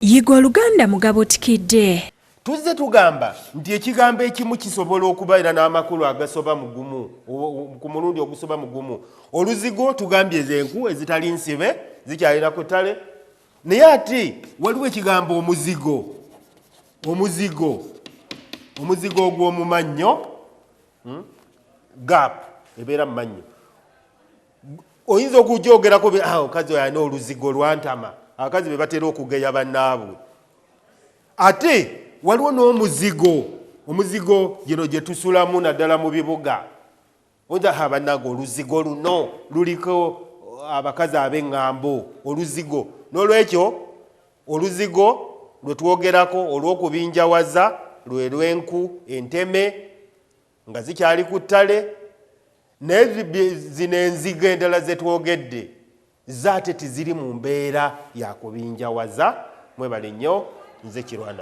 Yiga oluganda mugabo Bukedde. Tuzze tugamba nti ekigambo ekimu kisobola okubeera n'amakulu agasoba mu gumu ku mulundi ogusoba mu gumu. Oluzigo tugambye ez'enku ezitali nsibe zikyalira ku ttale, naye ate waliwo ekigambo omuzigo. Omuzigo ogw'omu mannyo, gap ebeera mu mannyo. Oyinza okujoogerako omukazi oyo alina oluzigo lwantama, abakazi be batera okugeya bannaabwe. Ate waliwo n'omuzigo, omuzigo gino gye tusulamu naddala mu bibuga. Oyinza bannange oluzigo luno luliko abakazi ab'eŋŋambo, oluzigo. N'olwekyo oluzigo lwe twogerako olw'okubinjawaza lwe lw'enku enteme nga zikyali ku ttale, naye zino enzigo endala ze twogedde zaate tiziri mu mbeera ya kubinjawaza. Mwebale nnyo, nze Kirwana.